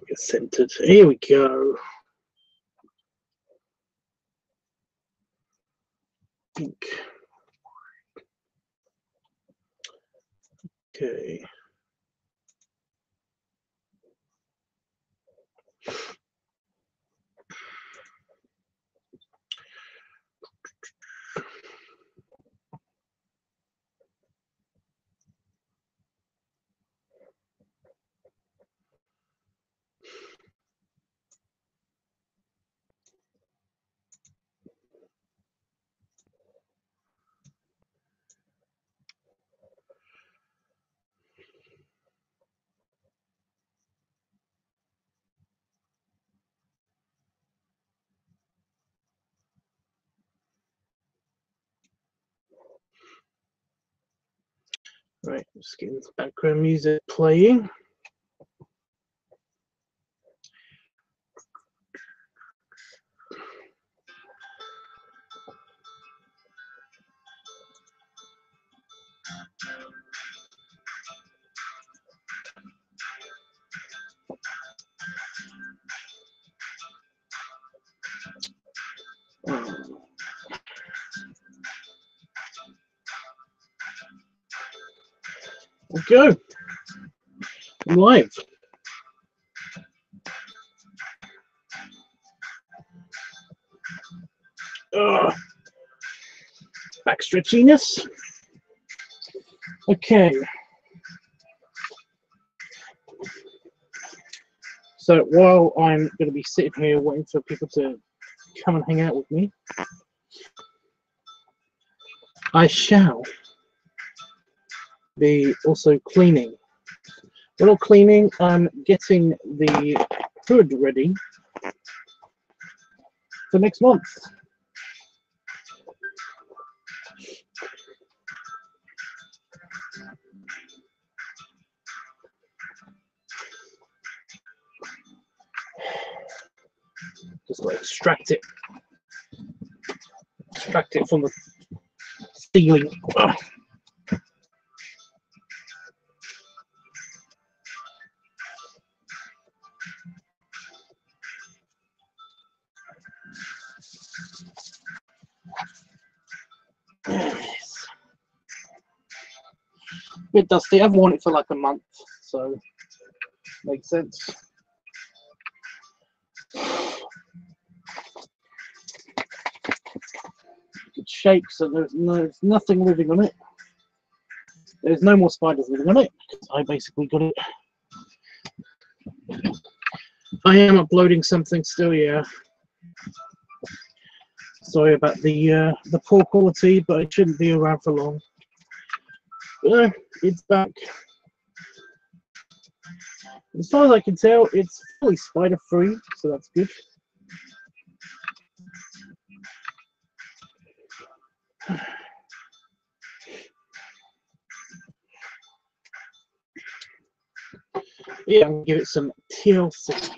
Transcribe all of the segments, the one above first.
Get centered. Here we go. Okay. Right, just getting the background music playing. Go. I'm live. Back stretchiness. Okay. So while I'm going to be sitting here waiting for people to come and hang out with me, I shall be also cleaning. We're not cleaning, I'm getting the hood ready for next month. Just like extract it from the ceiling. Ugh. Yes. A bit dusty. I've worn it for like a month, so makes sense. Good shape, so there's nothing living on it. There's no more spiders living on it because I basically got it. I am uploading something still, yeah. Sorry about the poor quality, but it shouldn't be around for long. It's back. As far as I can tell, it's fully spider-free, so that's good. Yeah, I'm gonna give it some TLC.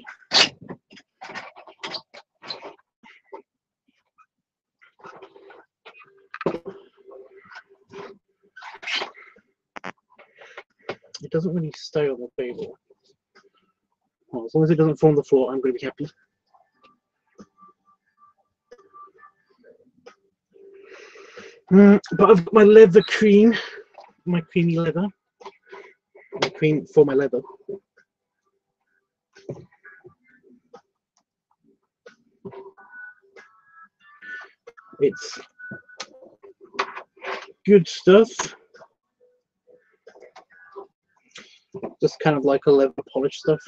It doesn't really stay on the table. Well, as long as it doesn't fall on the floor, I'm going to be happy. But I've got my leather cream, my creamy leather, my cream for my leather. It's good stuff. Just kind of like a leather polish stuff.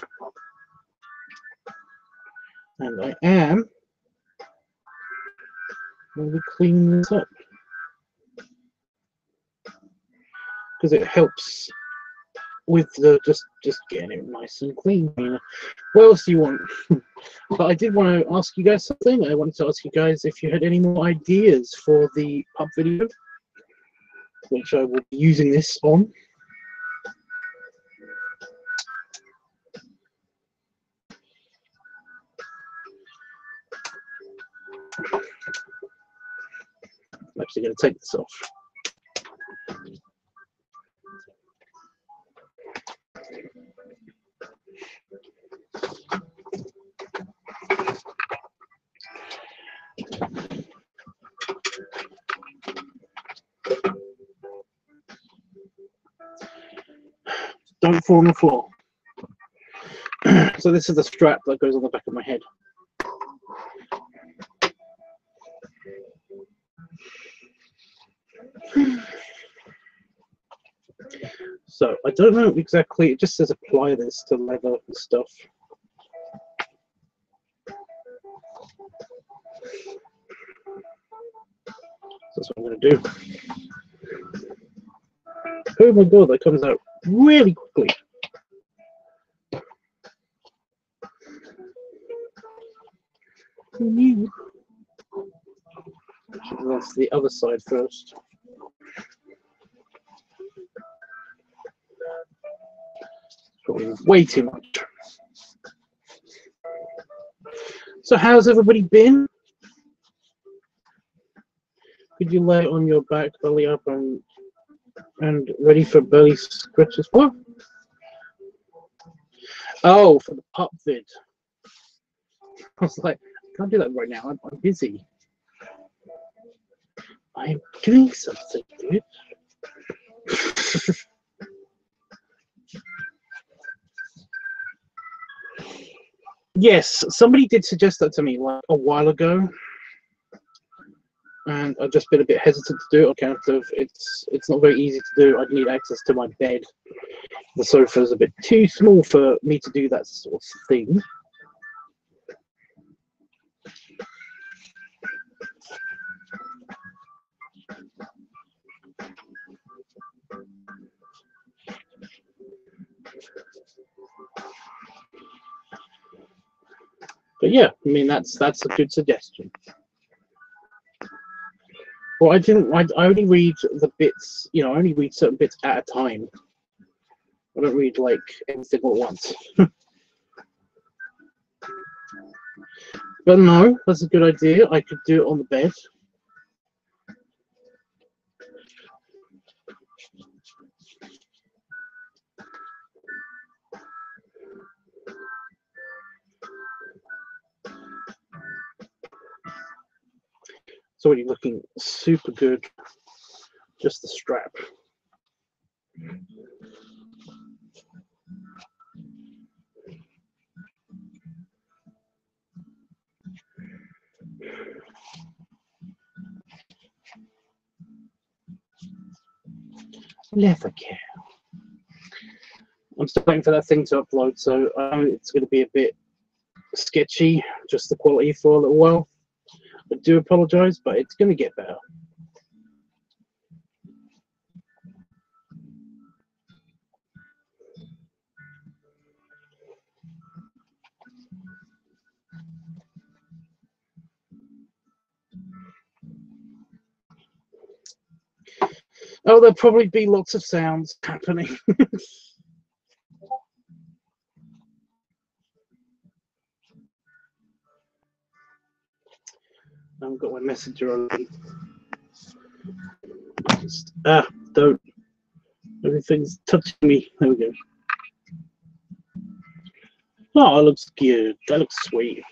And I am going to be cleaning this up because it helps with the just getting it nice and clean. What else do you want? But I did want to ask you guys something. I wanted to ask you guys if you had any more ideas for the pub video. which I will be using this on. I'm actually going to take this off. Don't fall on the floor. So this is the strap that goes on the back of my head. So I don't know exactly, it just says apply this to leather and stuff. That's what I'm going to do. Oh my god, that comes out really quickly. That's the other side first. Probably way too much. So how's everybody been? Could you lay on your back, belly up, and ready for belly stretches? What? Oh, for the pup vid. I was like, I can't do that right now. I'm busy. I'm doing something, dude. Yes, somebody did suggest that to me like a while ago, and I've just been a bit hesitant to do it on account of it's not very easy to do. I'd need access to my bed. The sofa is a bit too small for me to do that sort of thing. But yeah, I mean that's a good suggestion. Well, I only read the bits, you know, I only read certain bits at a time. I don't read like everything all at once. But no, that's a good idea. I could do it on the bed. It's already looking super good. Just the strap. Leather care. I'm still waiting for that thing to upload, so I know it's going to be a bit sketchy, just the quality for a little while. I do apologise, but it's going to get better. Oh, there'll probably be lots of sounds happening. I haven't got my messenger on. Just, don't. Everything's touching me. There we go. Oh, that looks good. That looks sweet.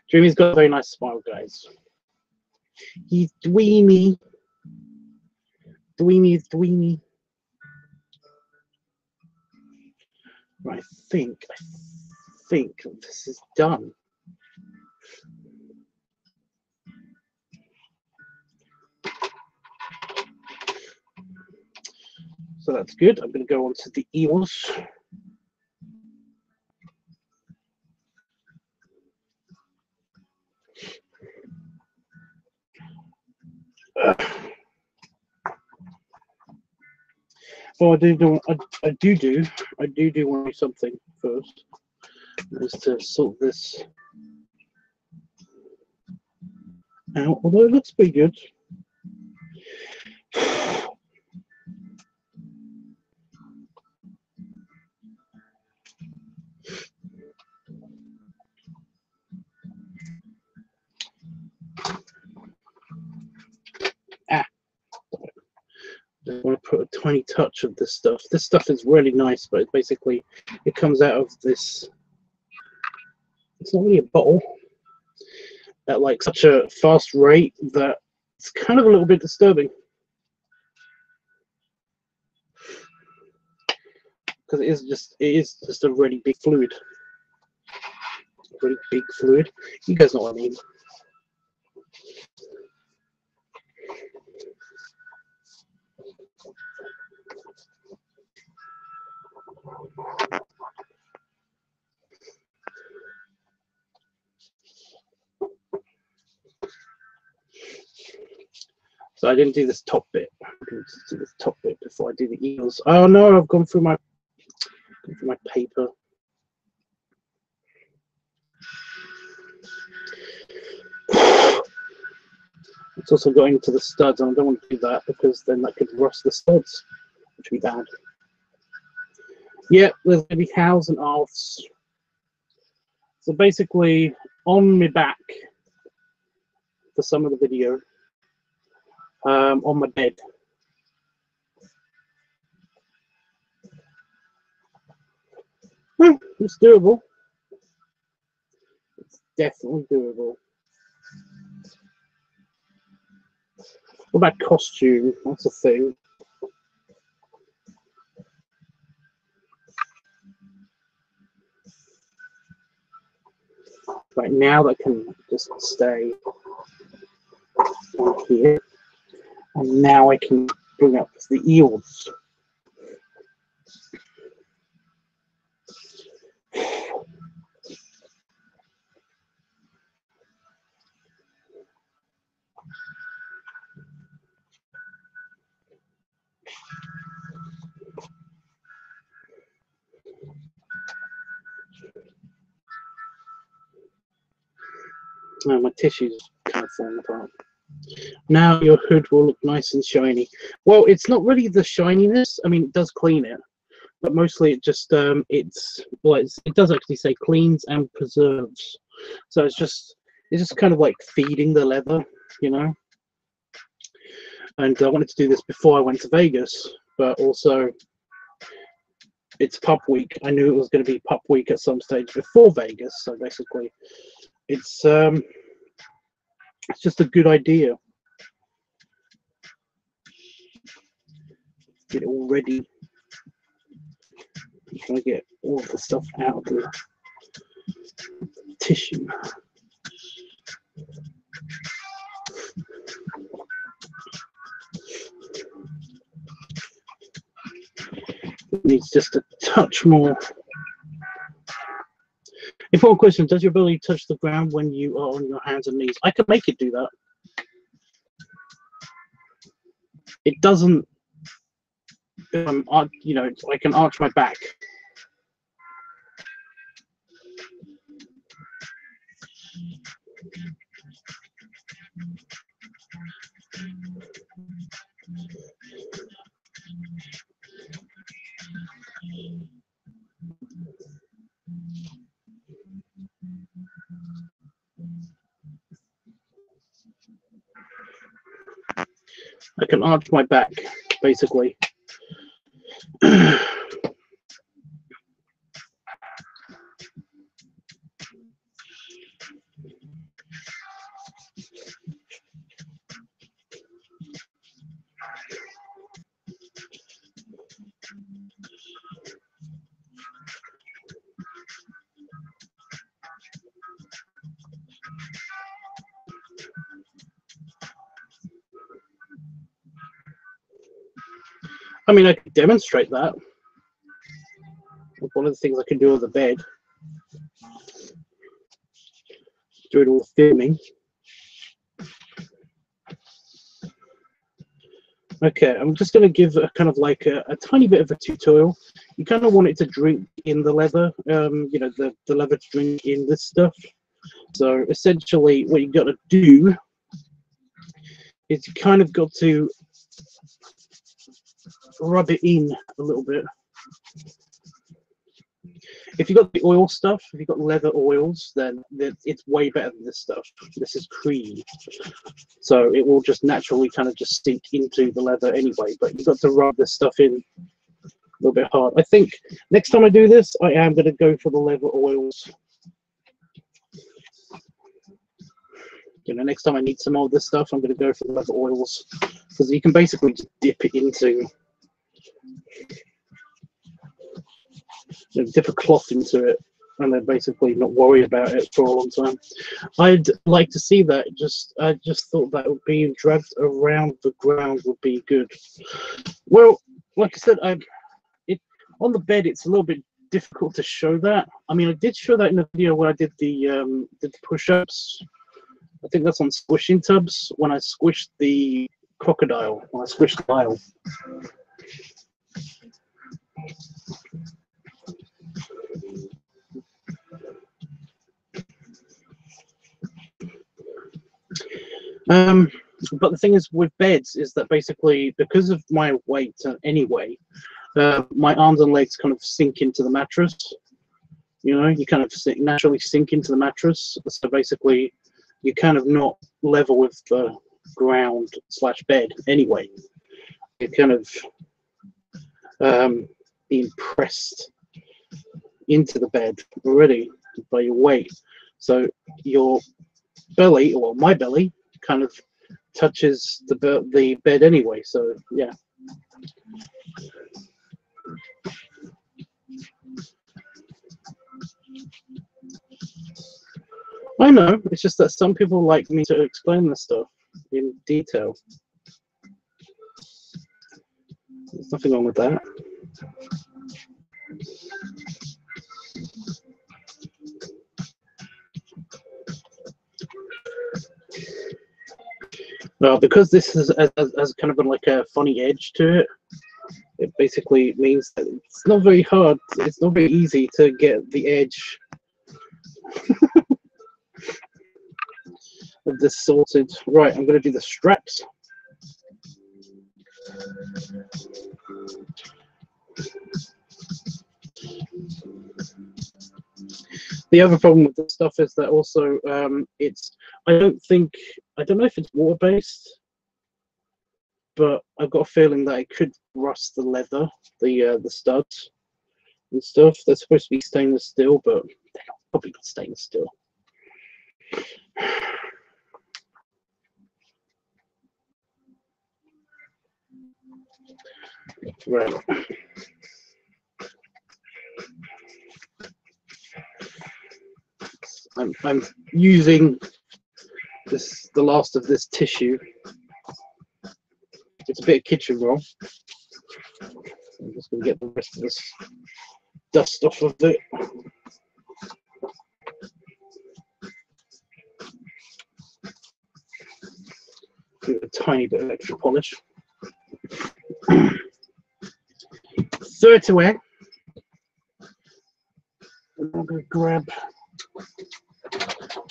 Dreamy's got a very nice smile, guys. He's dweemy. Dweemy is dweemy. Right, I think this is done. So that's good. I'm going to go on to the ears. Well, I do want to do something first. Is to sort this out, although it looks pretty good. I want to put a tiny touch of this stuff. This stuff is really nice, but it's basically, it comes out of this, it's not really a bottle, at like such a fast rate that it's kind of a little bit disturbing. Because it is just a really big fluid. Really big fluid. You guys know what I mean. So I didn't do this top bit. I'm going to do this top bit before I do the eels. Oh no, I've gone through my paper. It's also going to the studs, and I don't want to do that because then that could rust the studs, which would be bad. Yeah, there's going to be hows and arfs. So basically, on my back for some of the video, on my bed. It's doable. It's definitely doable. What about costume? That's a thing. Right now, that can just stay here. And now I can bring up the eels. Oh, my tissue's kind of falling apart. Now your hood will look nice and shiny. Well, it's not really the shininess. I mean, it does clean it, but mostly it just it does actually say cleans and preserves. So it's just kind of like feeding the leather, you know. And I wanted to do this before I went to Vegas, but also it's pup week. I knew it was going to be pup week at some stage before Vegas, so basically it's just a good idea. Get it all ready. I'm trying to get all of the stuff out of the tissue. It needs just a touch more. Important question: does your ability touch the ground when you are on your hands and knees? I can make it do that. It doesn't. You know, I can arch my back. I can arch my back, basically. I mean, I could demonstrate that. One of the things I can do on the bed. Do it all filming. Okay, I'm just going to give a kind of like a tiny bit of a tutorial. You kind of want it to drink in the leather, you know, the leather to drink in this stuff. So essentially what you got to do is you kind of got to rub it in a little bit. If you've got the oil stuff, if you've got leather oils, then it's way better than this stuff. This is cream, so it will just naturally kind of just sink into the leather anyway, but you've got to rub this stuff in a little bit hard. I think next time I do this, I am going to go for the leather oils. You know, next time I need some more of this stuff, I'm going to go for the leather oils, because you can basically just dip it into, you know, dip a cloth into it, and then basically not worry about it for a long time. I'd like to see that. I just thought that would be dragged around the ground would be good. Well, like I said, on the bed it's a little bit difficult to show that. I mean, I did show that in the video where I did the push-ups. I think that's on squishing tubs, when I squished the crocodile, when I squished the dial. But the thing is with beds is that basically, because of my weight anyway, my arms and legs kind of sink into the mattress. You know, you kind of naturally sink into the mattress. So basically, you're kind of not level with the ground / bed anyway. You're kind of being pressed into the bed already by your weight. So your belly, or my belly, kind of touches the bed anyway. So yeah. I know, it's just that some people like me to explain this stuff in detail. There's nothing wrong with that. Well, because this is as kind of like a funny edge to it, it basically means that it's not very hard, it's not very easy to get the edge of this sorted. Right, I'm going to do the straps. The other problem with this stuff is that also I don't know if it's water based, but I've got a feeling that it could rust the leather, the studs and stuff. They're supposed to be stainless steel, but they're probably not stainless steel. Right. I'm using the last of this tissue. It's a bit of kitchen roll. I'm just going to get the rest of this dust off of it. Give it a tiny bit of extra polish. Throw it away. And I'm going to grab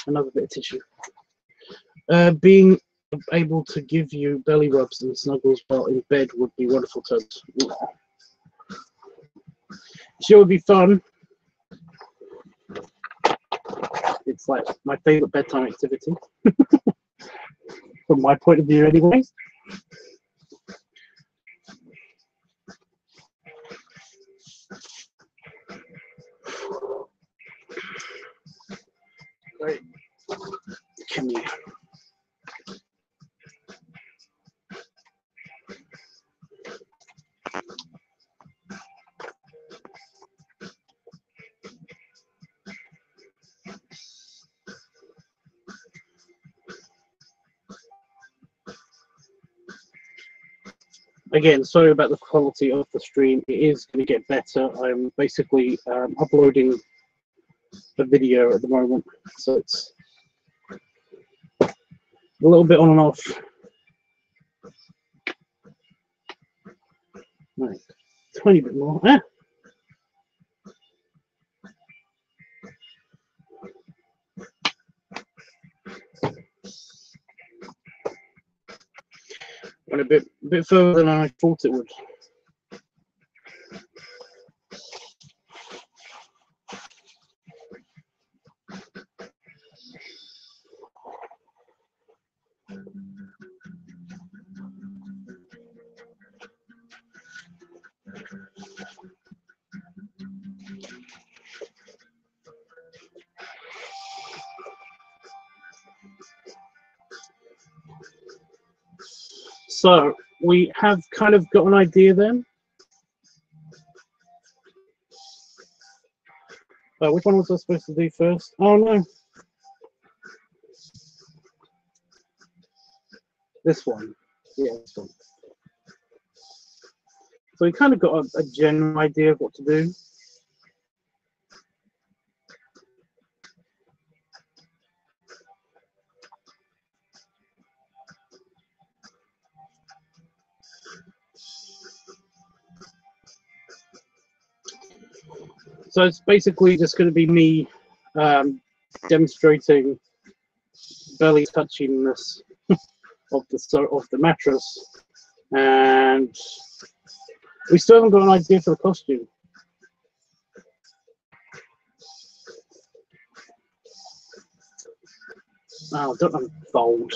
another bit of tissue. Being able to give you belly rubs and snuggles while in bed would be wonderful, Toads. Sure would be fun. It's like my favorite bedtime activity. From my point of view anyway. Right. Come here. Again, sorry about the quality of the stream. It is going to get better. I'm basically uploading a video at the moment, so it's a little bit on and off. Right, 20 bit more. Went a bit further than I thought it would. So we have kind of got an idea then. Which one was I supposed to do first? Oh no. This one. Yeah, this one. So we kind of got a general idea of what to do. So it's basically just going to be me demonstrating belly touchingness of the mattress, and we still haven't got an idea for the costume. Oh, don't unfold.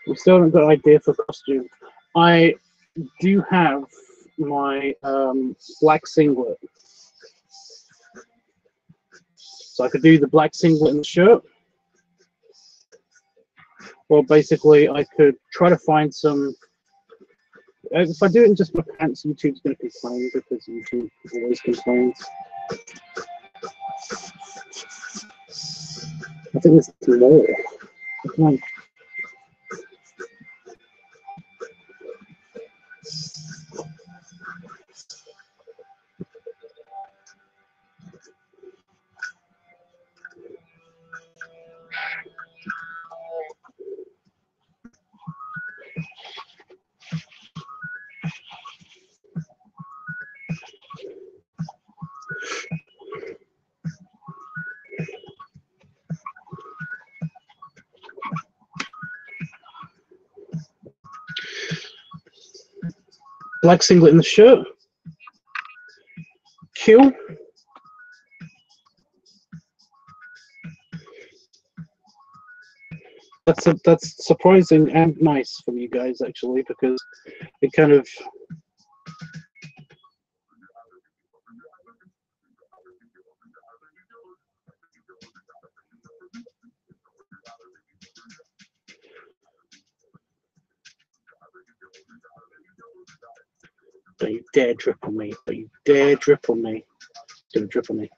We still haven't got an idea for costume. I do have my black singlet. So I could do the black singlet and the shirt. Well, basically, I could try to find some. If I do it in just my pants, YouTube's going to complain because YouTube always complains. I think this is more. Okay. Black singlet and the shirt. Kill. That's surprising and nice from you guys actually, because it kind of don't you dare drip on me. Don't you dare drip on me. It's gonna drip on me.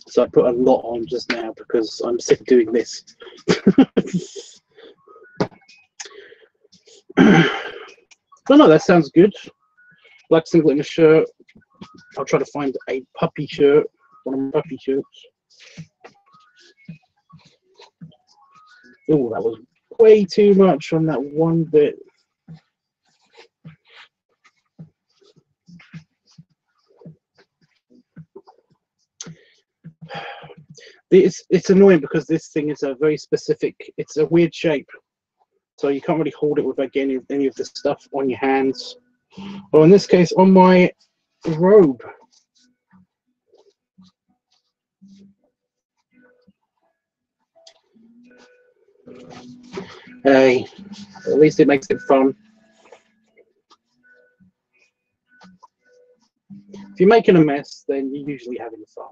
So I put a lot on just now because I'm sick of doing this. But no, that sounds good. Black singlet and a shirt. I'll try to find a puppy shirt. One of my puppy shirts. Oh, that was way too much on that one bit. It's annoying because this thing is a very specific, it's a weird shape. So you can't really hold it with any of the stuff on your hands. Or in this case, on my robe. Hey, at least it makes it fun. If you're making a mess, then you're usually having fun.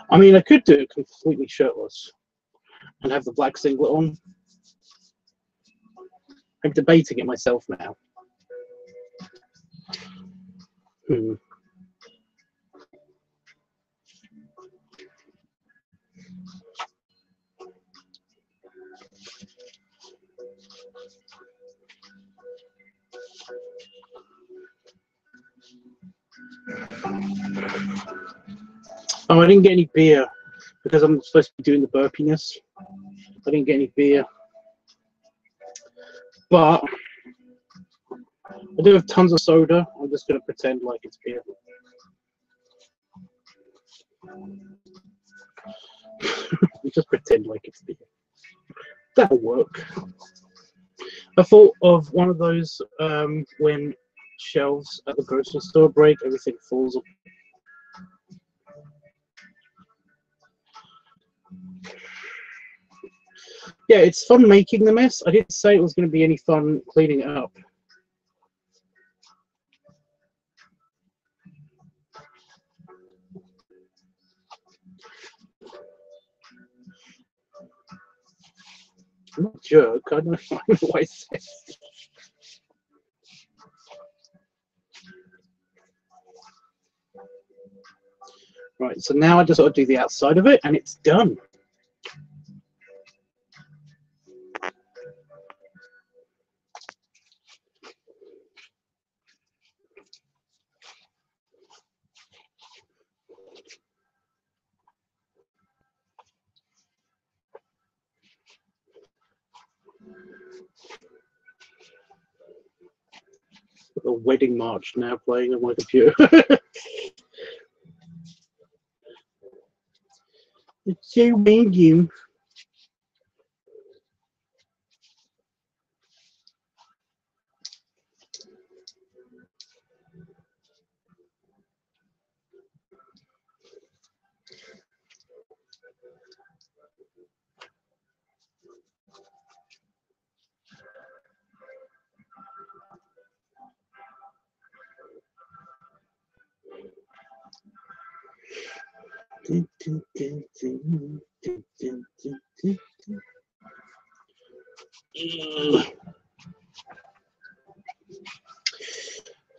I mean, I could do it completely shirtless and have the black singlet on. I'm debating it myself now. Oh, I didn't get any beer because I'm supposed to be doing the burpiness. I didn't get any beer. But I do have tons of soda. I'm just going to pretend like it's beer. Just pretend like it's beer. That'll work. I thought of one of those when shelves at the grocery store break, everything falls apart. Yeah, it's fun making the mess. I didn't say it was going to be any fun cleaning it up. I'm not a jerk. I don't know why I said. Right, so now I just got to do the outside of it, and it's done. A wedding march now playing on my computer. It's so windy.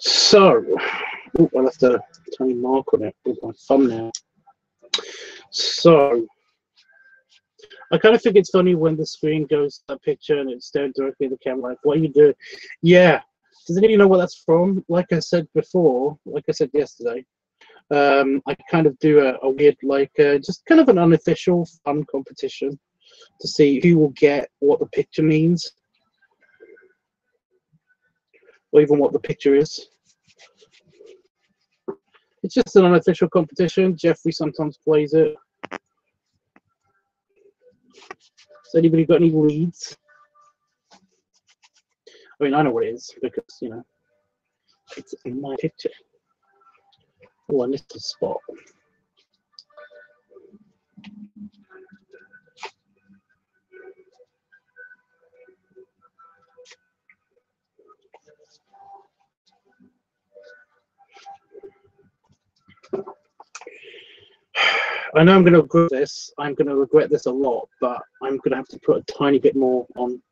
So, I left a tiny mark on it with my thumbnail. So, I kind of think it's funny when the screen goes to that picture and it's staring directly at the camera, like, what are you doing? Yeah. Does anybody know what that's from? Like I said before, like I said yesterday, I kind of do a weird, like, just kind of an unofficial fun competition to see who will get what the picture means, or even what the picture is. It's just an unofficial competition. Jeffrey sometimes plays it. Has anybody got any leads? I mean, I know what it is because, you know, it's in my picture. Oh, I missed a spot. I know I'm going to regret this. I'm going to regret this a lot, but I'm going to have to put a tiny bit more on.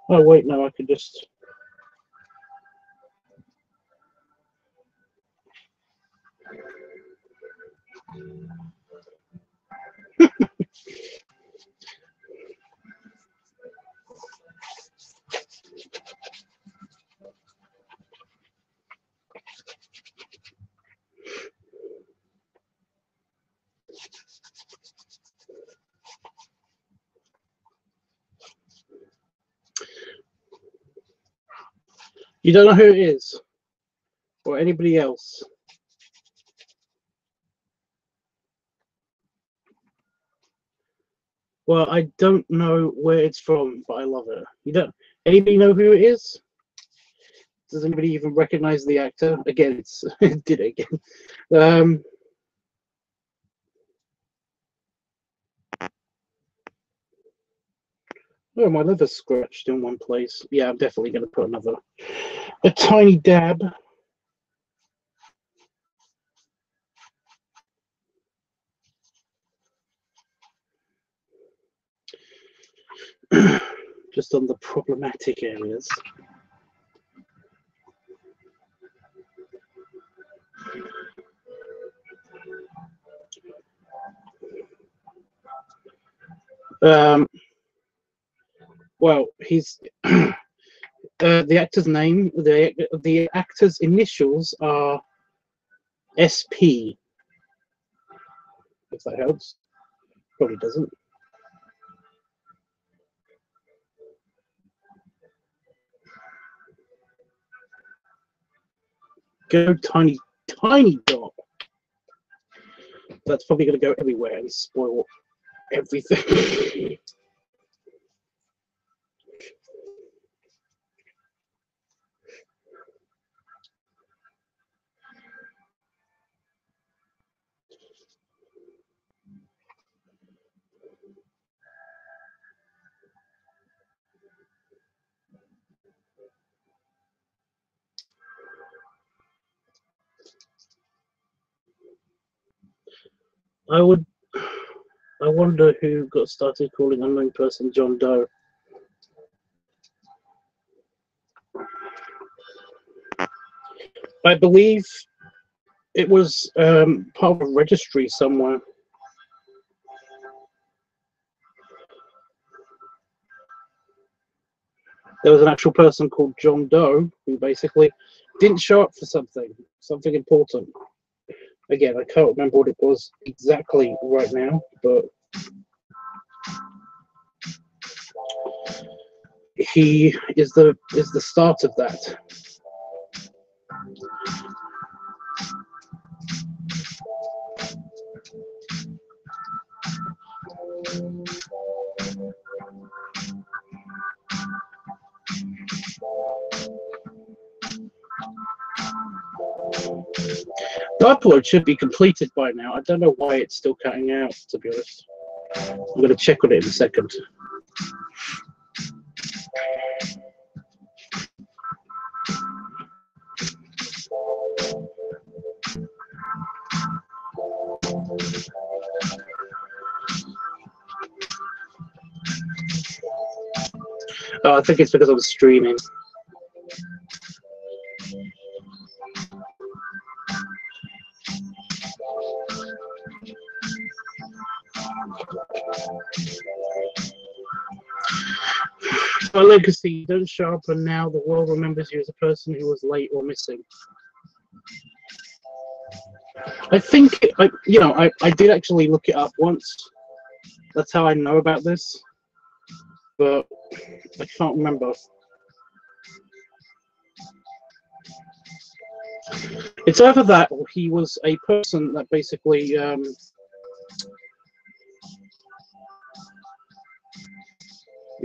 Oh, wait, no, I could just... You don't know who it is? Or anybody else? Well, I don't know where it's from, but I love it. You don't... Anybody know who it is? Does anybody even recognize the actor? Again, it's... it did it again. Oh, my liver's scratched in one place. Yeah, I'm definitely going to put a tiny dab. Just on the problematic areas. Well, he's the actor's name. The actor's initials are SP. if that helps. Probably doesn't. Go tiny, tiny dot. That's probably going to go everywhere and spoil everything. I wonder who got started calling unknown person John Doe. I believe it was part of a registry somewhere. There was an actual person called John Doe who basically didn't show up for something important. Again, I can't remember what it was exactly right now, but he is the start of that. The upload should be completed by now. I don't know why it's still cutting out, to be honest. I'm going to check on it in a second. Oh, I think it's because I was streaming. My legacy, don't show up, and now the world remembers you as a person who was late or missing. I think, I did actually look it up once. That's how I know about this, but I can't remember. It's either that or he was a person that basically it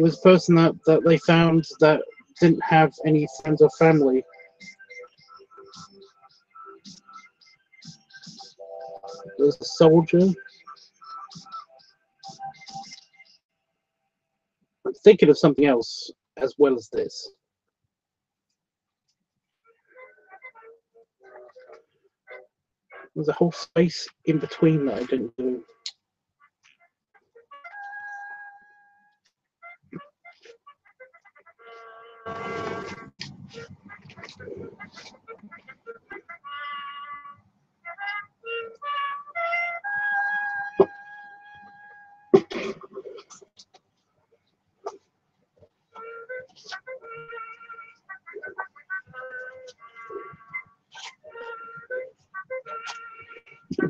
was a person that they found that didn't have any friends or family. It was a soldier. I'm thinking of something else as well as this. There's a whole space in between that I didn't do.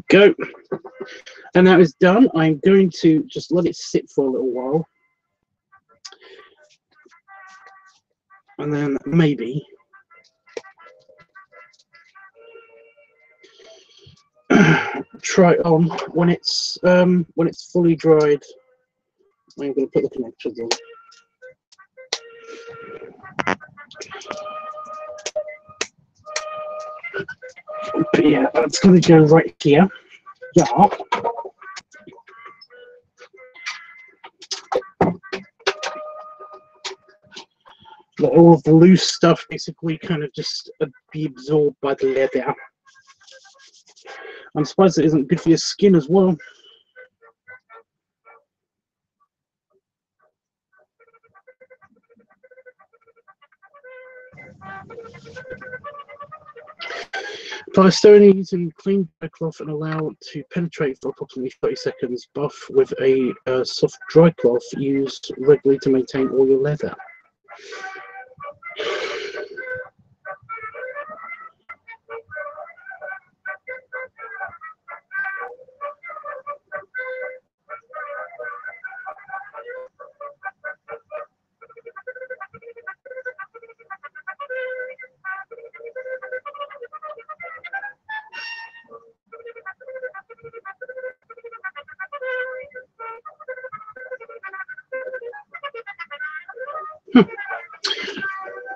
Go. And that is done. I'm going to just let it sit for a little while. And then maybe try it on when it's fully dried. I'm going to put the connections on. But yeah, that's going to go right here. Yeah. Let all of the loose stuff basically kind of just be absorbed by the leather. I'm surprised it isn't good for your skin as well. Apply stone using clean dry cloth and allow it to penetrate for approximately 30 seconds. Buff with a soft dry cloth used regularly to maintain all your leather.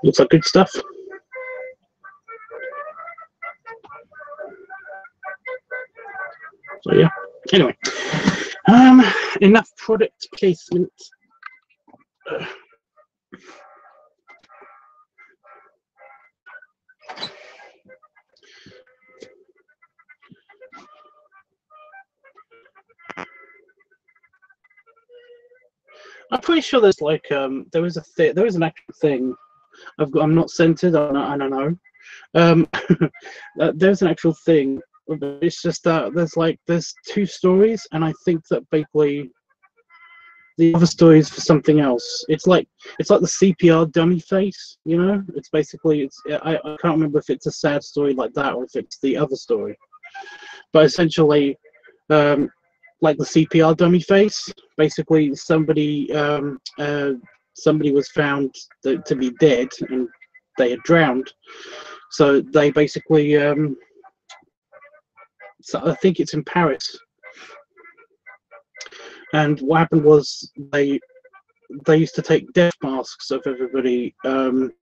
Looks like good stuff. So yeah. Anyway, enough product placement. I'm pretty sure there's like there is an actual thing. I'm not centered. I don't know. There's an actual thing. It's just that there's two stories, and I think that basically the other story is for something else. It's like the CPR dummy face, you know. It's basically I can't remember if it's a sad story like that or if it's the other story. But essentially, like the CPR dummy face, basically somebody was found to be dead and they had drowned. So they basically, so I think it's in Paris. And what happened was they used to take death masks of everybody, and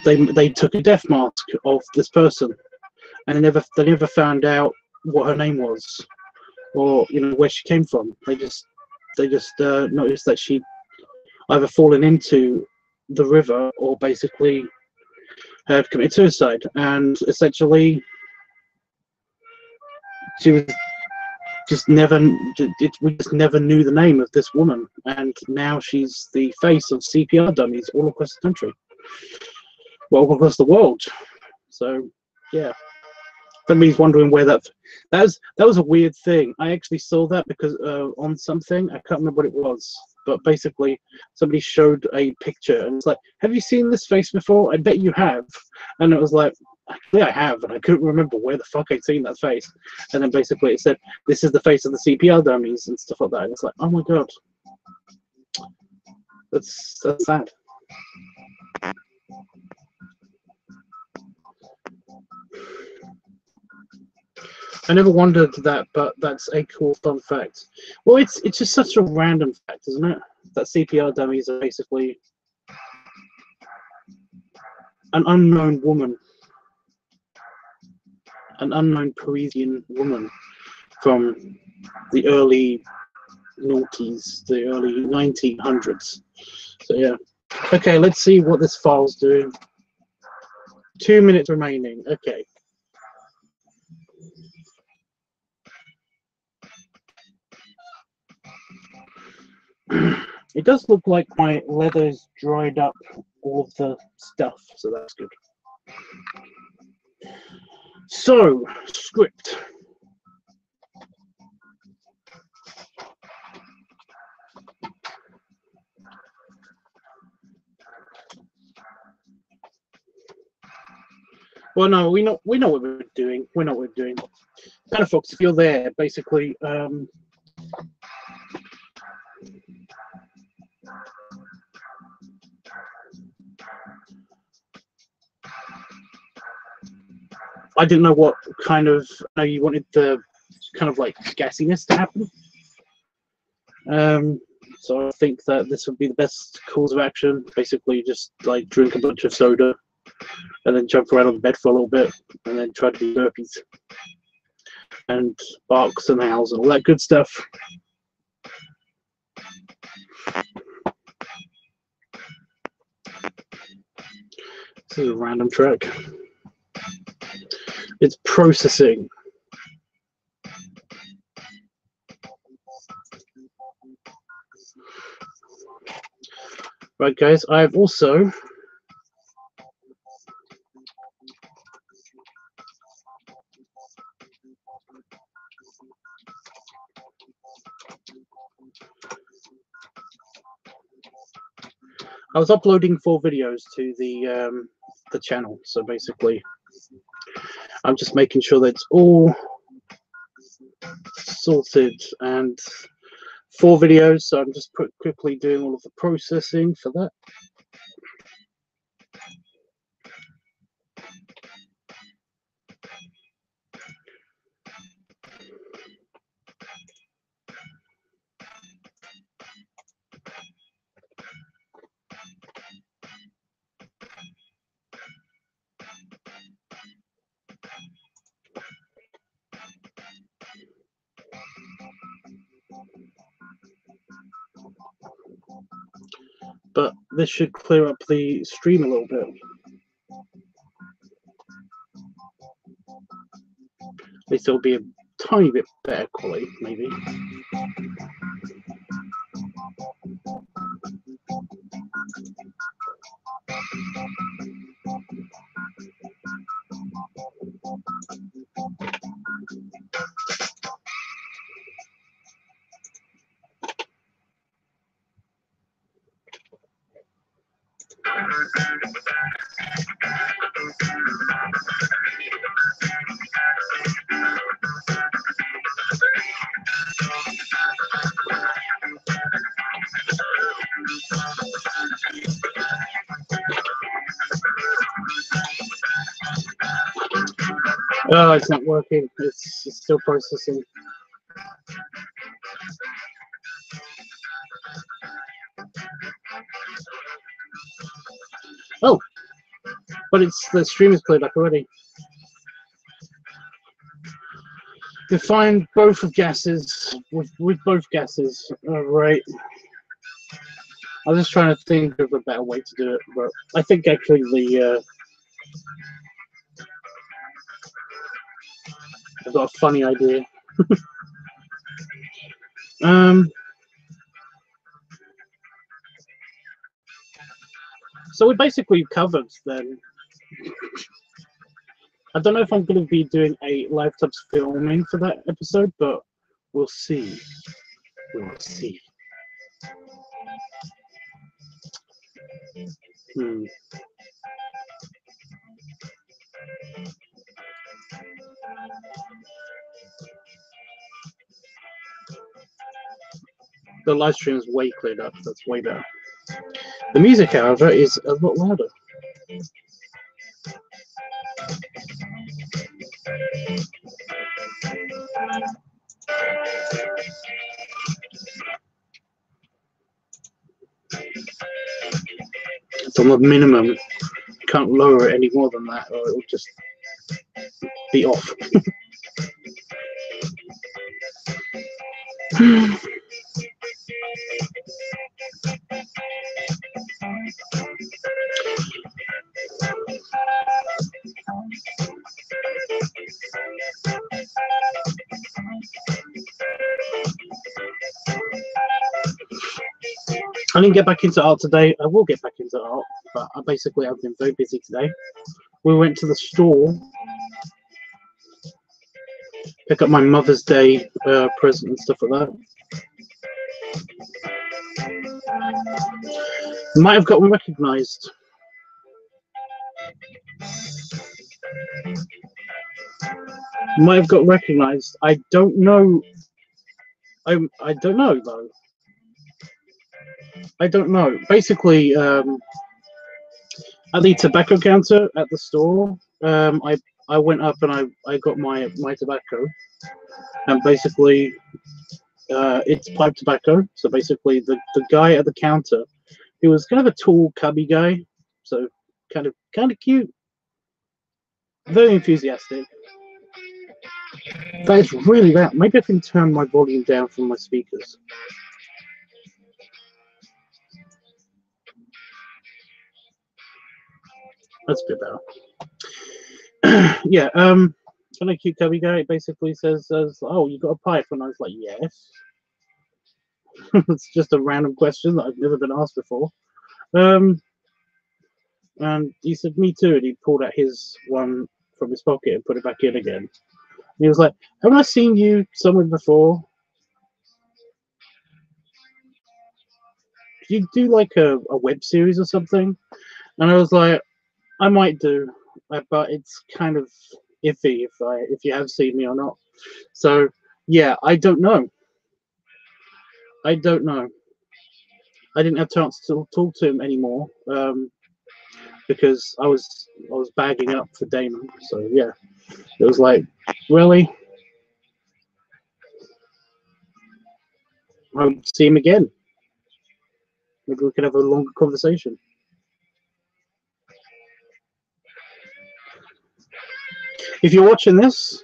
they took a death mask of this person, and they never found out what her name was, or where she came from. They just noticed that she'd either fallen into the river or basically had committed suicide, and essentially she was just never. We just never knew the name of this woman, and now she's the face of CPR dummies all across the country, well, all across the world. So, yeah. For me, wondering where that was a weird thing. I actually saw that because on something, I can't remember what it was, but basically somebody showed a picture and it's like, have you seen this face before? I bet you have. And it was like, actually I have, and I couldn't remember where the fuck I'd seen that face. And then basically it said, this is the face of the CPR dummies and stuff like that. And it's like, oh my god, that's sad. I never wondered that, but that's a cool fun fact. Well, it's just such a random fact, isn't it? That CPR dummies are basically an unknown woman, an unknown Parisian woman from the early noughties, the early 1900s. So yeah. Okay, let's see what this file's doing. 2 minutes remaining. Okay. It does look like my leather's dried up all of the stuff, so that's good. So, script. Well, no, we know what we're doing. We know what we're doing. Kind of folks, if you're there, basically, I didn't know what kind of. I know you wanted the kind of like gassiness to happen. So I think that this would be the best course of action. Basically, just like drink a bunch of soda, and then jump around on the bed for a little bit, and then try to do burpees, and barks and howls and all that good stuff. This is a random track. It's processing. Right, guys, I've also I was uploading 4 videos to the channel, so basically I'm just making sure that it's all sorted, and 4 videos, so I'm just quickly doing all of the processing for that. this should clear up the stream a little bit. At least it'll be a tiny bit better quality, maybe. Oh, it's not working. It's still processing. Oh, but the stream is cleared up already. Define both of gases with both gases. All right. I was just trying to think of a better way to do it, but I think actually I've got a funny idea. So we basically covered then. I don't know if I'm going to be doing a LiveTUBBs filming for that episode, but we'll see. We'll see. The live stream is way cleared up. That's way better. The music, however, is a lot louder. It's on the minimum. You can't lower it any more than that, or it'll just be off. I didn't get back into art today. I will get back into art, but I've been very busy today. We went to the store, pick up my Mother's Day present and stuff like that. Might have gotten recognised. Might have got recognised. I don't know. I don't know though. I don't know. Basically, at the tobacco counter at the store, I went up and I got my tobacco, and basically, it's pipe tobacco. So basically, the guy at the counter, he was kind of a tall, cubby guy, so kind of cute, very enthusiastic. That is really loud. Maybe I can turn my volume down from my speakers. That's a bit better. Yeah, kind of cute cubby guy basically says, "Oh, you got a pipe?" And I was like, "Yes." It's just a random question that I've never been asked before. And he said, "Me too." And he pulled out his one from his pocket and put it back in again. And he was like, "Haven't I seen you somewhere before? Do you do like a web series or something?" And I was like, "I might do, but it's kind of iffy if you have seen me or not." So yeah, I don't know. I don't know. I didn't have a chance to talk to him anymore because I was bagging up for Damon. So yeah, it was like, really? I won't see him again. Maybe we could have a longer conversation. If you're watching this,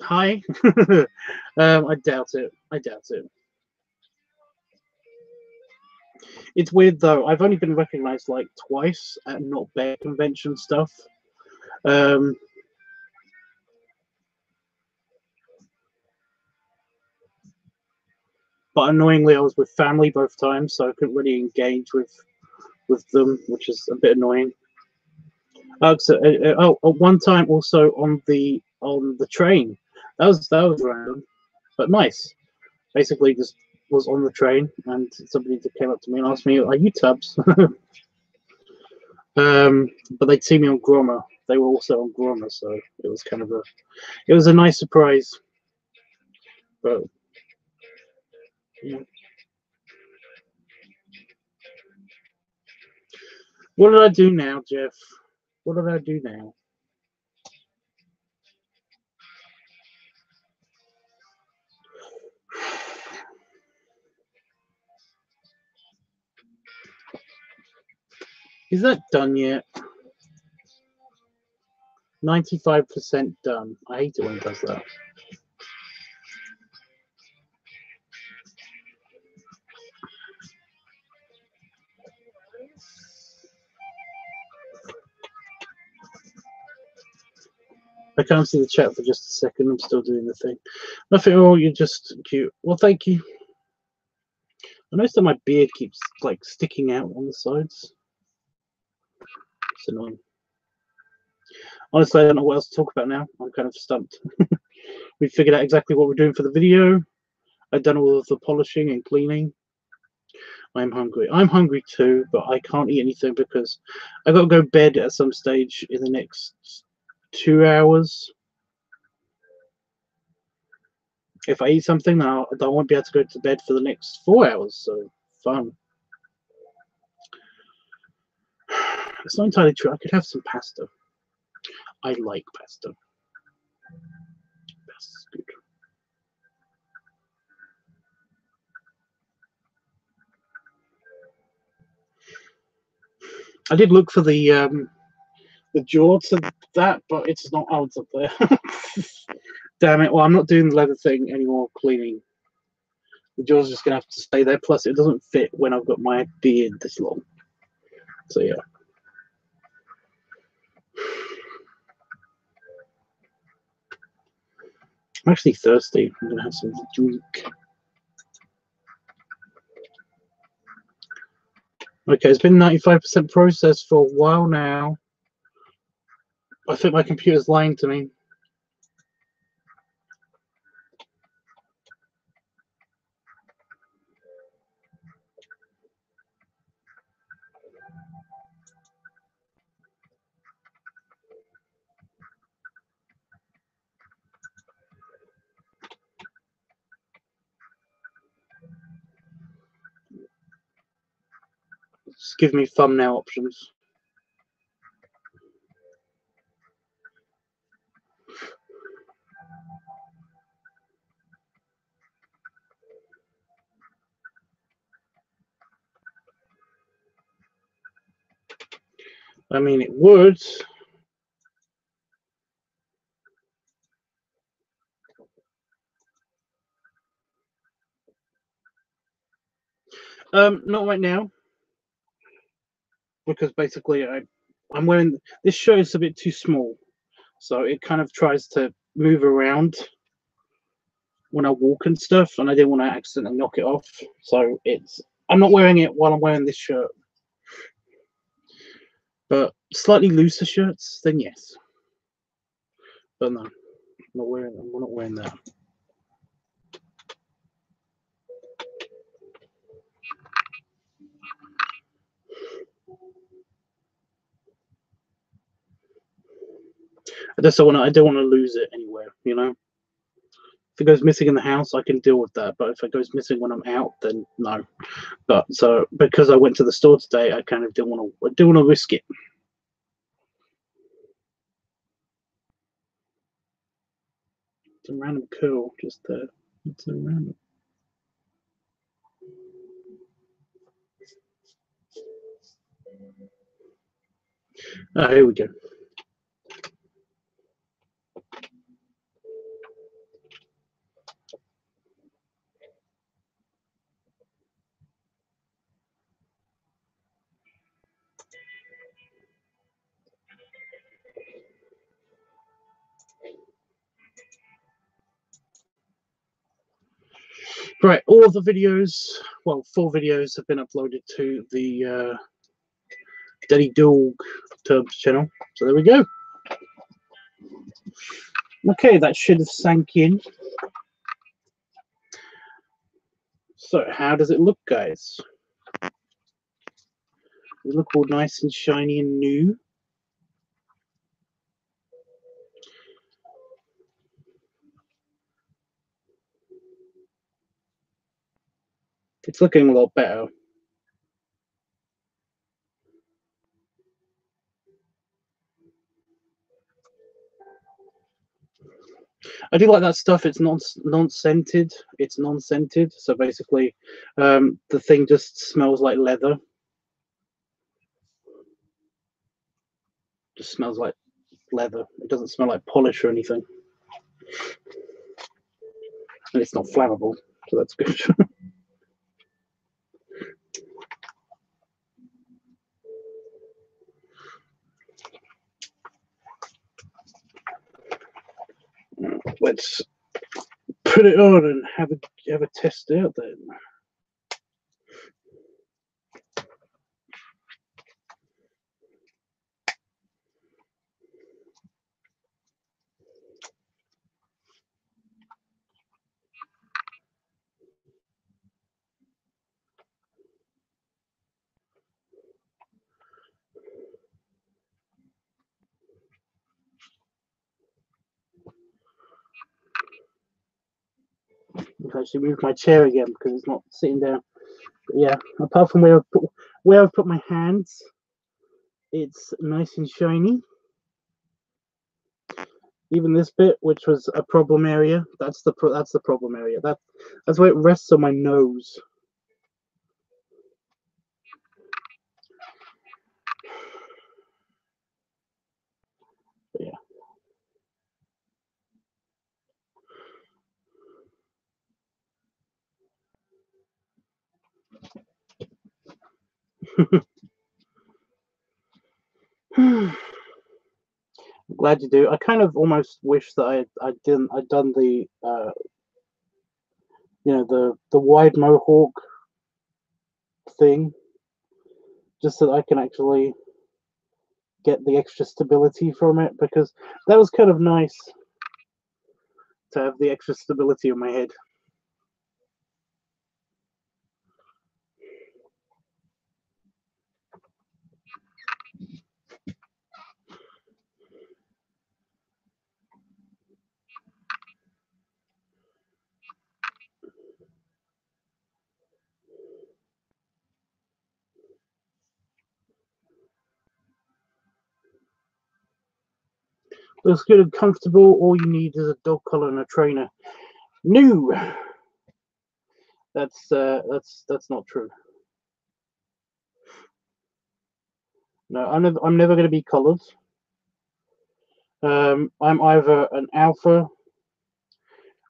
hi. I doubt it. I doubt it. It's weird though. I've only been recognized like twice at not bear convention stuff. Um, but annoyingly, I was with family both times, so I couldn't really engage with them, which is a bit annoying. At one time also on the train. That was random, but nice. Basically, just was on the train, and somebody just came up to me and asked me, "Are you Tubbs?" But they'd seen me on Grommer. They were also on Grommer, so it was kind of a nice surprise. But yeah. What did I do now, Jeff? What did I do now? Is that done yet? 95% done. I hate it when it does that. I can't see the chat for just a second. I'm still doing the thing. Nothing. Oh, you're just cute. Well, thank you. I noticed that my beard keeps like sticking out on the sides. It's annoying. Honestly, I don't know what else to talk about now. I'm kind of stumped. We figured out exactly what we're doing for the video. I've done all of the polishing and cleaning. I'm hungry. I'm hungry too, but I can't eat anything because I got to go to bed at some stage in the next 2 hours. If I eat something, then I won't be able to go to bed for the next 4 hours. So fun. It's not entirely true. I could have some pasta. I like pasta. Pasta's good. I did look for the jaw to that, but it's not out up there. Damn it. Well, I'm not doing the leather thing anymore, cleaning. The jaw's just going to have to stay there. Plus, it doesn't fit when I've got my beard this long. So, yeah. I'm actually thirsty. I'm going to have some drink. Okay, it's been 95% processed for a while now. I think my computer's lying to me. Just give me thumbnail options. I mean, it would. Not right now, because basically I'm wearing this shirt is a bit too small, so it kind of tries to move around when I walk and stuff, and I didn't want to accidentally knock it off. So I'm not wearing it while I'm wearing this shirt. But slightly looser shirts, then yes. But no, I'm not wearing that. I don't want to lose it anywhere, you know. If it goes missing in the house, I can deal with that. But if it goes missing when I'm out, then no. But so because I went to the store today, I kind of didn't want to risk it. It's a random curl just there. It's a random. Oh, here we go. Right, all of the videos, well, 4 videos have been uploaded to the LiveTUBBSstorming channel. So there we go. Okay, that should have sank in. So how does it look, guys? Does it look all nice and shiny and new? It's looking a lot better. I do like that stuff. It's non-scented. It's non-scented. So basically, the thing just smells like leather. Just smells like leather. It doesn't smell like polish or anything. And it's not flammable, so that's good. Let's put it on and have a test out then. I've actually moved my chair again because it's not sitting down. But yeah, apart from where I've put my hands, it's nice and shiny. Even this bit, which was a problem area, that's the problem area. That's where it rests on my nose. But yeah. Glad you do. I kind of almost wish that I'd done the the wide mohawk thing, just so that I can actually get the extra stability from it, because that was kind of nice to have the extra stability on my head. Looks good and comfortable. All you need is a dog collar and a trainer. No, that's not true. No, I'm never going to be collared. I'm either an alpha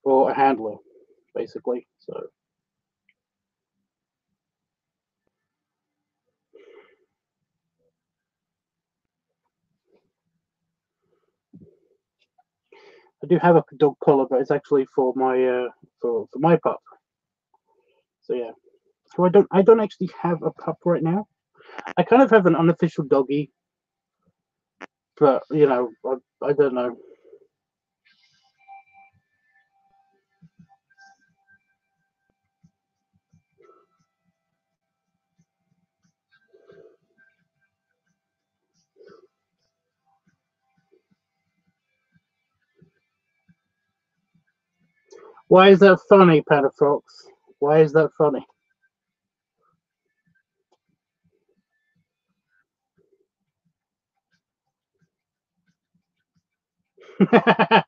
or a handler, basically. So I do have a dog collar, but it's actually for my for my pup. So yeah. So I don't actually have a pup right now. I kind of have an unofficial doggy, but you know, I don't know. Why is that funny, Panafox? Why is that funny? I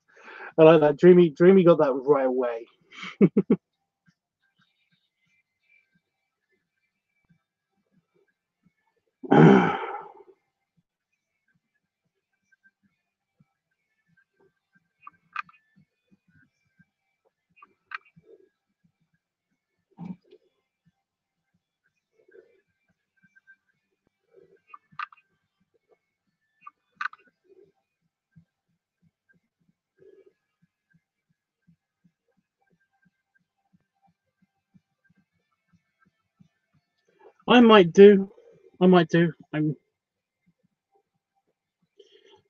like that. Dreamy got that right away. I might do. I might do.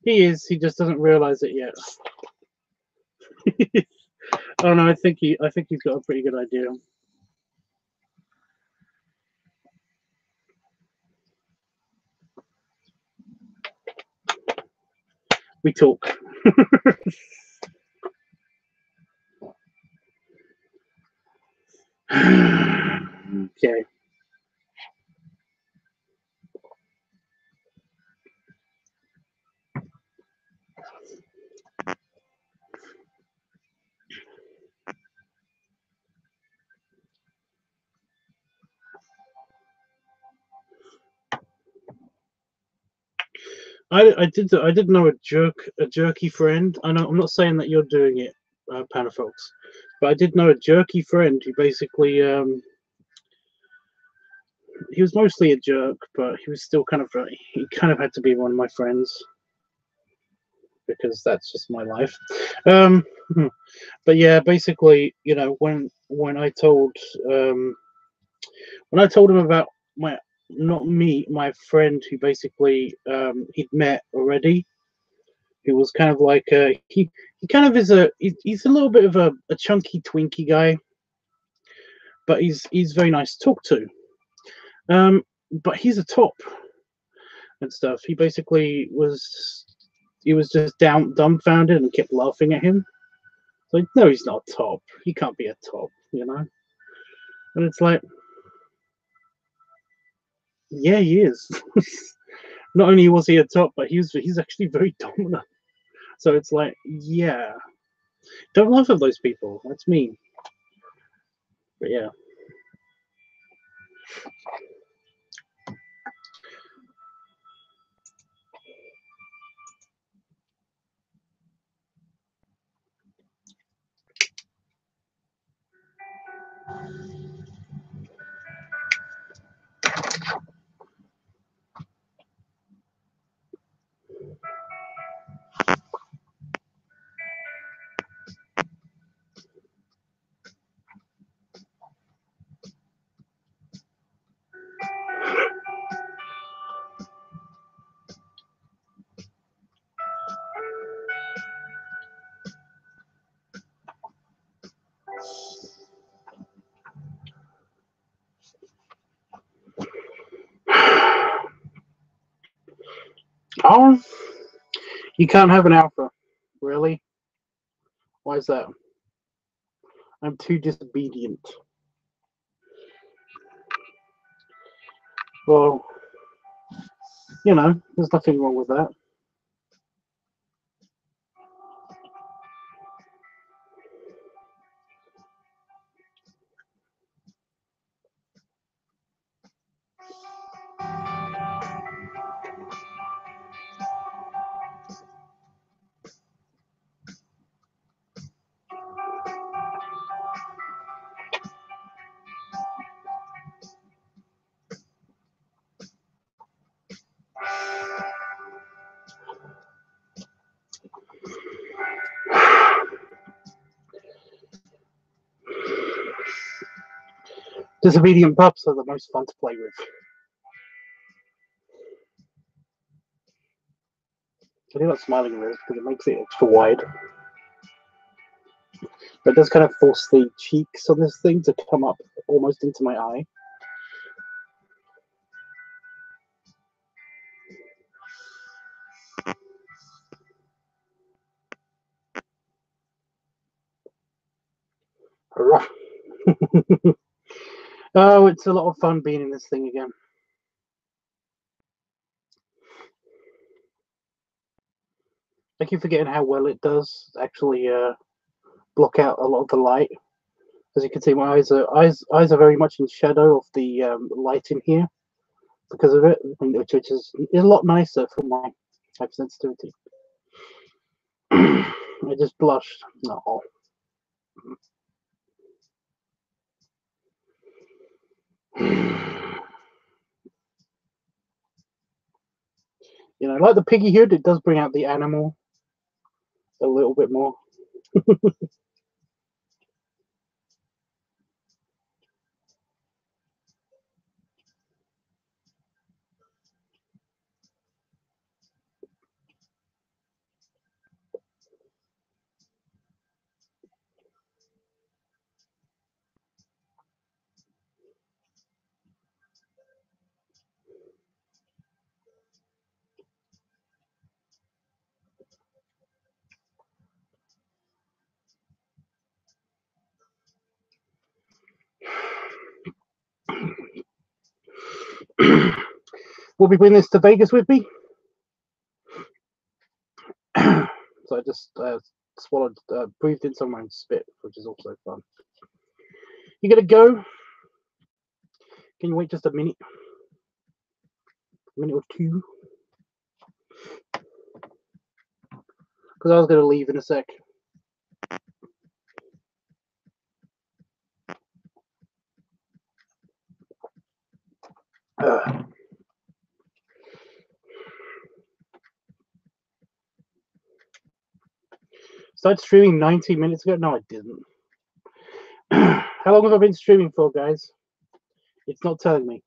He is. He just doesn't realize it yet. Oh no, I think he's got a pretty good idea. We talk. Okay. I did know a jerky friend. I know I'm not saying that you're doing it, Panafox, but I did know a jerky friend who basically he was mostly a jerk, but he was still kind of he kind of had to be one of my friends because that's just my life. Um, but yeah, basically, you know, um, when I told him about my not me, my friend who basically he'd met already. He was kind of like he kind of is he's a little bit of a chunky twinky guy, but he's very nice to talk to. But he's a top and stuff. He was just dumbfounded and kept laughing at him. Like, no, he's not top. He can't be a top, you know. And it's like, yeah, he is. Not only was he a top, but he's actually very dominant. So it's like, yeah, don't laugh at those people. That's mean. But yeah. Oh, you can't have an alpha. Really? Why is that? I'm too disobedient. Well, you know, there's nothing wrong with that. Disobedient pups are the most fun to play with. I do like smiling with because it makes it extra wide. But it does kind of force the cheeks on this thing to come up almost into my eye. Oh, it's a lot of fun being in this thing again. I keep forgetting how well it does actually block out a lot of the light. As you can see, my eyes are very much in shadow of the light in here because of it, which is a lot nicer for my hypersensitivity. I just blushed. No. You know, like the piggy hood, it does bring out the animal a little bit more. Will be bringing this to Vegas with me. So I just swallowed, breathed in some of my own spit, which is also fun. You gonna go? Can you wait just a minute or two? Because I was gonna leave in a sec. Started streaming 90 minutes ago. No, I didn't. How long have I been streaming for, guys? It's not telling me.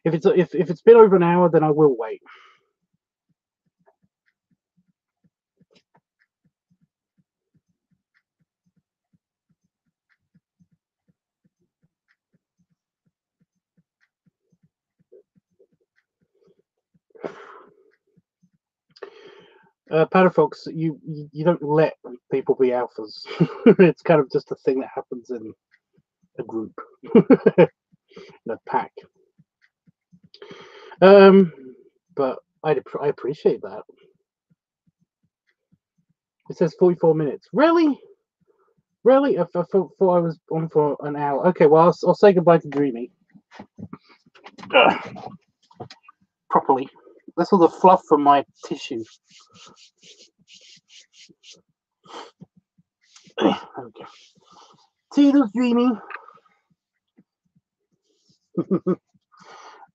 If it's been over an hour, then I will wait. Patafox, you don't let people be alphas. It's kind of just a thing that happens in a group, in a pack. But I appreciate that. It says 44 minutes. Really? Really? I thought I was on for an hour. Okay, well, I'll say goodbye to Dreamy. Properly. That's all the fluff from my tissue. There we go. Toodles, Dreamy.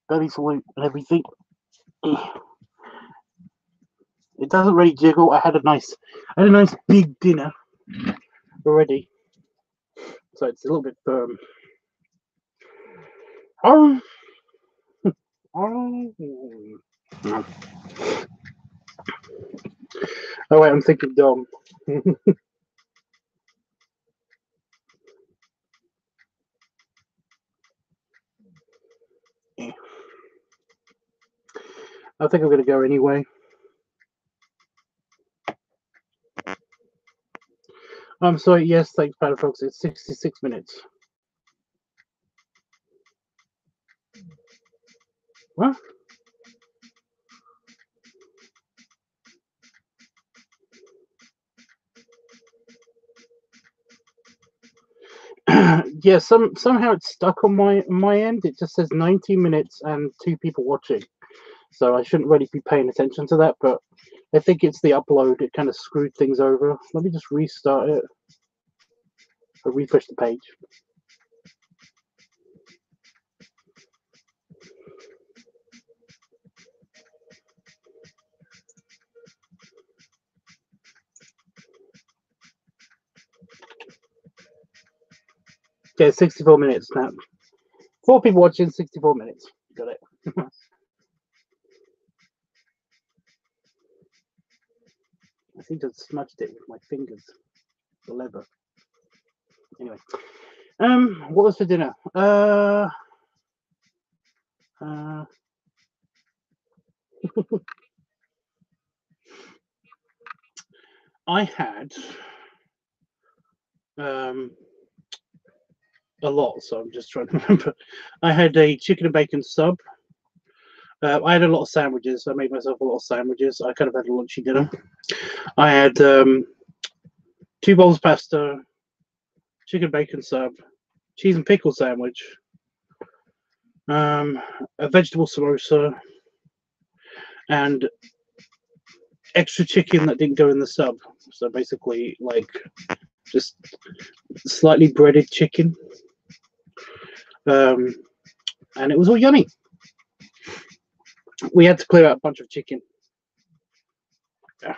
Belly salute and everything. It doesn't really jiggle. I had a nice big dinner already, so it's a little bit firm. Oh wait, I'm thinking Dom. I think I'm gonna go anyway. I'm sorry. Yes, thanks, Patafox. It's 66 minutes. What? Yeah, somehow it's stuck on my end. It just says 90 minutes and 2 people watching, so I shouldn't really be paying attention to that. But I think it's the upload. It kind of screwed things over. Let me just restart it. Or refresh the page. Okay, 64 minutes now. 4 people watching, 64 minutes. Got it. I seem to have smudged it with my fingers. The leather. Anyway. What was for dinner? I had a lot, so I'm just trying to remember. I had a chicken and bacon sub. I had a lot of sandwiches. I made myself a lot of sandwiches. I kind of had a lunchy dinner. I had 2 bowls of pasta, chicken bacon sub, cheese and pickle sandwich, a vegetable samosa, and extra chicken that didn't go in the sub. So basically, like, just slightly breaded chicken. And it was all yummy. We had to clear out a bunch of chicken. Yeah.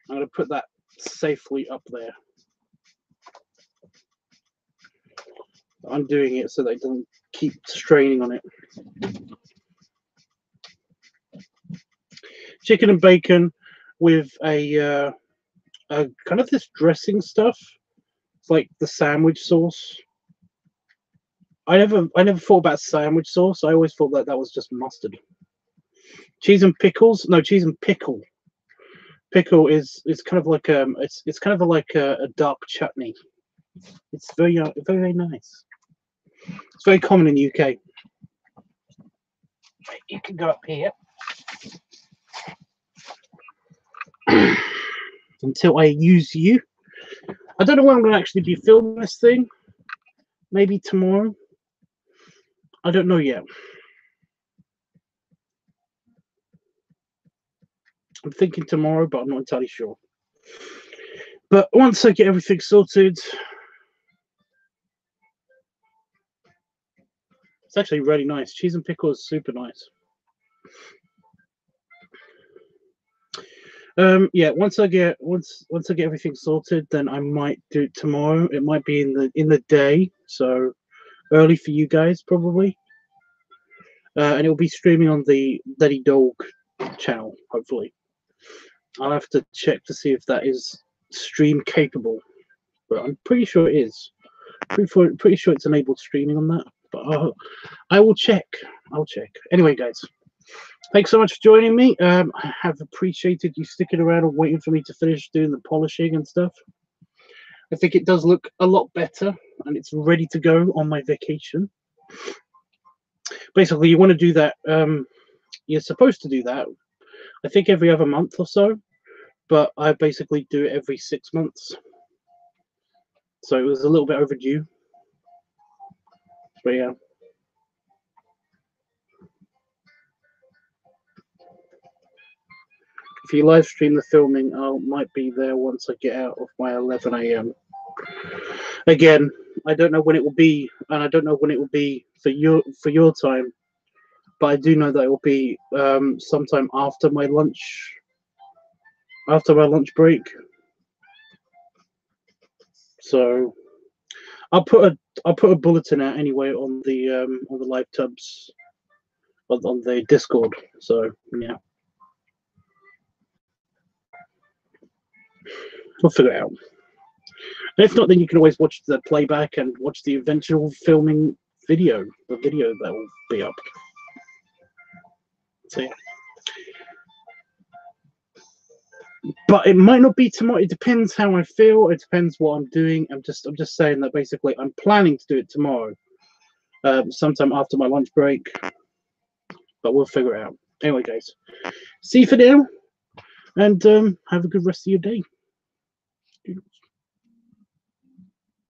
I'm going to put that safely up there. I'm doing it so that it doesn't keep straining on it. Chicken and bacon with a kind of this dressing stuff. It's like the sandwich sauce. I never thought about sandwich sauce. I always thought that was just mustard. Cheese and pickles. No, cheese and pickle. Pickle is kind of like it's kind of like a dark chutney. It's very nice. It's very common in the UK. You can go up here. Until I use you. I don't know when I'm going to actually be filming this thing. Maybe tomorrow. I don't know yet. I'm thinking tomorrow, but I'm not entirely sure. But once I get everything sorted, it's actually really nice. Cheese and pickles, super nice. Yeah, once I get everything sorted, then I might do it tomorrow. It might be in the day, so early for you guys probably. And it will be streaming on the Daddy Dog channel, hopefully. I'll have to check to see if that is stream capable, but I'm pretty sure it is. Pretty sure it's enabled streaming on that, but I will check. I'll check. Anyway, guys, thanks so much for joining me. I have appreciated you sticking around and waiting for me to finish doing the polishing and stuff. I think it does look a lot better, and it's ready to go on my vacation. Basically, you want to do that. You're supposed to do that, I think, every other month or so, but I basically do it every 6 months. So it was a little bit overdue. But yeah. If you live stream the filming, I might be there once I get out of my 11 AM. Again, I don't know when it will be, and I don't know when it will be for your time, but I do know that it will be sometime after my lunch break. So I'll put a bulletin out anyway on the LiveTUBBs on the Discord. So yeah, we'll figure it out. And if not, then you can always watch the playback and watch the eventual filming video, the video that will be up. So yeah. But it might not be tomorrow. It depends how I feel. It depends what I'm doing. I'm just saying that basically I'm planning to do it tomorrow, sometime after my lunch break. But we'll figure it out. Anyway, guys, see you for now, and have a good rest of your day.